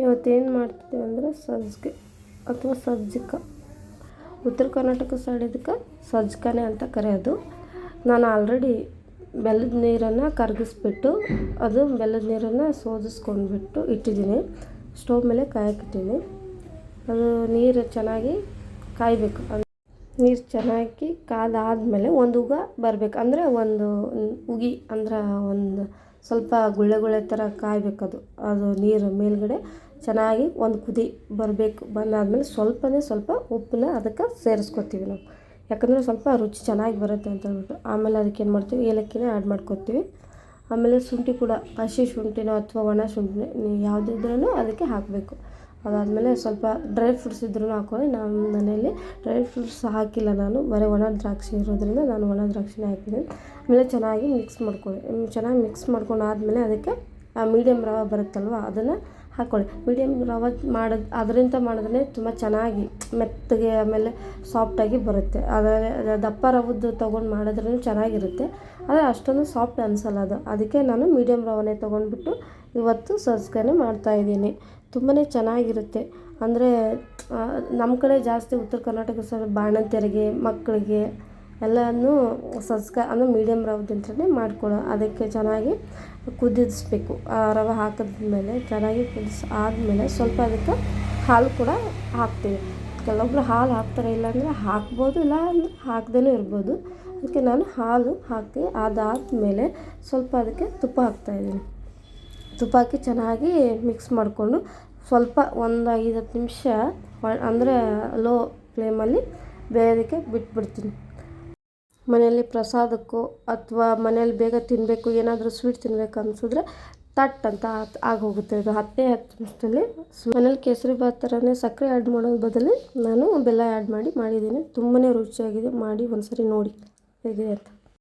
ಇವತ್ತೇನು ಮಾಡ್ತಿದ್ದೀವಿ ಅಂದರೆ ಸಜ್ಜಿಗೆ ಅಥವಾ ಸಜ್ಜಿಕ. ಉತ್ತರ ಕರ್ನಾಟಕ ಸೈಡ್ ಇದಕ್ಕೆ ಸಜ್ಜಿಕನೇ ಅಂತ ಕರೆಯೋದು. ನಾನು ಆಲ್ರೆಡಿ ಬೆಲ್ಲದ ನೀರನ್ನು ಕರಗಿಸ್ಬಿಟ್ಟು ಅದು ಬೆಲ್ಲದ ನೀರನ್ನು ಸೋದಿಸ್ಕೊಂಡ್ಬಿಟ್ಟು ಇಟ್ಟಿದ್ದೀನಿ. ಸ್ಟವ್ ಮೇಲೆ ಕಾಯಕ್ಕಿಟ್ಟಿದ್ದೀನಿ. ಅದು ನೀರು ಚೆನ್ನಾಗಿ ಕಾಯಬೇಕು. ನೀರು ಚೆನ್ನಾಗಿ ಕಾದಾದಮೇಲೆ ಒಂದು ಉಗ ಬರಬೇಕು. ಅಂದರೆ ಒಂದು ಉಗಿ ಅಂದ್ರೆ ಒಂದು ಸ್ವಲ್ಪ ಗುಳ್ಳೆ ಥರ ಕಾಯಬೇಕದು. ಅದು ನೀರು ಮೇಲ್ಗಡೆ ಚೆನ್ನಾಗಿ ಒಂದು ಕುದಿ ಬರಬೇಕು. ಬಂದಾದಮೇಲೆ ಸ್ವಲ್ಪ ಉಪ್ಪನ್ನ ಅದಕ್ಕೆ ಸೇರಿಸ್ಕೊತೀವಿ ನಾವು. ಯಾಕಂದರೆ ಸ್ವಲ್ಪ ರುಚಿ ಚೆನ್ನಾಗಿ ಬರುತ್ತೆ ಅಂತ ಹೇಳ್ಬಿಟ್ಟು. ಆಮೇಲೆ ಅದಕ್ಕೆ ಏನು ಮಾಡ್ತೀವಿ, ಏಲಕ್ಕಿನ ಆ್ಯಡ್ ಮಾಡ್ಕೊತೀವಿ. ಆಮೇಲೆ ಶುಂಠಿ ಕೂಡ, ಹಸಿ ಶುಂಠಿನೋ ಅಥವಾ ಒಣ ಶುಂಠಿನೋ ನೀವು ಯಾವುದಿದ್ರೂ ಅದಕ್ಕೆ ಹಾಕಬೇಕು. ಅದಾದಮೇಲೆ ಸ್ವಲ್ಪ ಡ್ರೈ ಫ್ರೂಟ್ಸ್ ಇದ್ರೂ ಹಾಕ್ಕೊಳ್ಳಿ. ನಮ್ಮ ಮನೆಯಲ್ಲಿ ಡ್ರೈ ಫ್ರೂಟ್ಸ್ ಹಾಕಿಲ್ಲ, ನಾನು ಬರೀ ಒಣ ದ್ರಾಕ್ಷಿ ಇರೋದ್ರಿಂದ ನಾನು ಒಣ ದ್ರಾಕ್ಷಿನೇ ಹಾಕಿದ್ದೀನಿ. ಆಮೇಲೆ ಚೆನ್ನಾಗಿ ಮಿಕ್ಸ್ ಮಾಡ್ಕೊಳ್ಳಿ. ಚೆನ್ನಾಗಿ ಮಿಕ್ಸ್ ಮಾಡ್ಕೊಂಡಾದ್ಮೇಲೆ ಅದಕ್ಕೆ ಮೀಡಿಯಮ್ ರವೆ ಬರುತ್ತಲ್ವ ಅದನ್ನು ಹಾಕ್ಕೊಳ್ಳಿ. ಮೀಡಿಯಮ್ ರವೆ ಅದರಿಂದ ಮಾಡಿದ್ರೆ ತುಂಬ ಚೆನ್ನಾಗಿ ಮೆತ್ತಗೆ ಆಮೇಲೆ ಸಾಫ್ಟಾಗಿ ಬರುತ್ತೆ. ಆದರೆ ದಪ್ಪ ರವದ್ದು ತೊಗೊಂಡು ಮಾಡಿದ್ರೂ ಚೆನ್ನಾಗಿರುತ್ತೆ, ಆದರೆ ಅಷ್ಟೊಂದು ಸಾಫ್ಟ್ ಅನಿಸಲ್ಲ ಅದು. ಅದಕ್ಕೆ ನಾನು ಮೀಡಿಯಮ್ ರವೆನೇ ತೊಗೊಂಡ್ಬಿಟ್ಟು ಇವತ್ತು ಸಜ್ಜಿಗೆನೇ ಮಾಡ್ತಾಯಿದ್ದೀನಿ. ತುಂಬಾ ಚೆನ್ನಾಗಿರುತ್ತೆ. ಅಂದರೆ ನಮ್ಮ ಕಡೆ ಜಾಸ್ತಿ ಉತ್ತರ ಕರ್ನಾಟಕ ಸೈಡ್ ಬಾಣಂತಿಯರಿಗೆ, ಮಕ್ಕಳಿಗೆ ಎಲ್ಲನೂ ಸಜ್ಜಿಗೆ ಅಂದರೆ ಮೀಡಿಯಮ್ ರವೆದಿಂದಲೇ ಮಾಡ್ಕೊಳ್ಳೋ. ಅದಕ್ಕೆ ಚೆನ್ನಾಗಿ ಕುದಿಸ್ಬೇಕು. ರವೆ ಹಾಕಿದ್ಮೇಲೆ ಚೆನ್ನಾಗಿ ಆದಮೇಲೆ ಸ್ವಲ್ಪ ಅದಕ್ಕೆ ಹಾಲು ಕೂಡ ಹಾಕ್ತೀವಿ. ಕೆಲವೊಬ್ಬರು ಹಾಲು ಹಾಕ್ತಾರೆ, ಇಲ್ಲಾಂದರೆ ಹಾಕ್ಬೋದು, ಇಲ್ಲ ಅಂದರೆ ಹಾಕ್ದೇ ಇರ್ಬೋದು. ಅದಕ್ಕೆ ನಾನು ಹಾಲು ಹಾಕಿ ಅದಾದಮೇಲೆ ಸ್ವಲ್ಪ ಅದಕ್ಕೆ ತುಪ್ಪ ಹಾಕ್ತಾಯಿದ್ದೀನಿ. ತುಪ್ಪ ಹಾಕಿ ಚೆನ್ನಾಗಿ ಮಿಕ್ಸ್ ಮಾಡಿಕೊಂಡು ಸ್ವಲ್ಪ ಒಂದು 5-10 ನಿಮಿಷ ಅಂದರೆ ಲೋ ಫ್ಲೇಮಲ್ಲಿ ಬೇಯೋದಕ್ಕೆ ಬಿಟ್ಬಿಡ್ತೀನಿ. ಮನೆಯಲ್ಲಿ ಪ್ರಸಾದಕ್ಕೋ ಅಥವಾ ಮನೇಲಿ ಬೇಗ ತಿನ್ನಬೇಕು, ಏನಾದರೂ ಸ್ವೀಟ್ ತಿನ್ನಬೇಕು ಅನಿಸಿದ್ರೆ ತಟ್ ಅಂತ ಆಗೋಗುತ್ತೆ. ಇದು 10 ನಿಮಿಷದಲ್ಲಿ. ಮನೇಲಿ ಕೇಸರಿ ಬಾತ್ ಥರನೇ ಸಕ್ಕರೆ ಆ್ಯಡ್ ಮಾಡೋದ್ರ ಬದಲು ನಾನು ಬೆಲ್ಲ ಆ್ಯಡ್ ಮಾಡಿದ್ದೀನಿ. ತುಂಬಾ ರುಚಿಯಾಗಿದೆ. ಮಾಡಿ ಒಂದ್ಸರಿ ನೋಡಿ ಹೇಗಿದೆ ಅಂತ.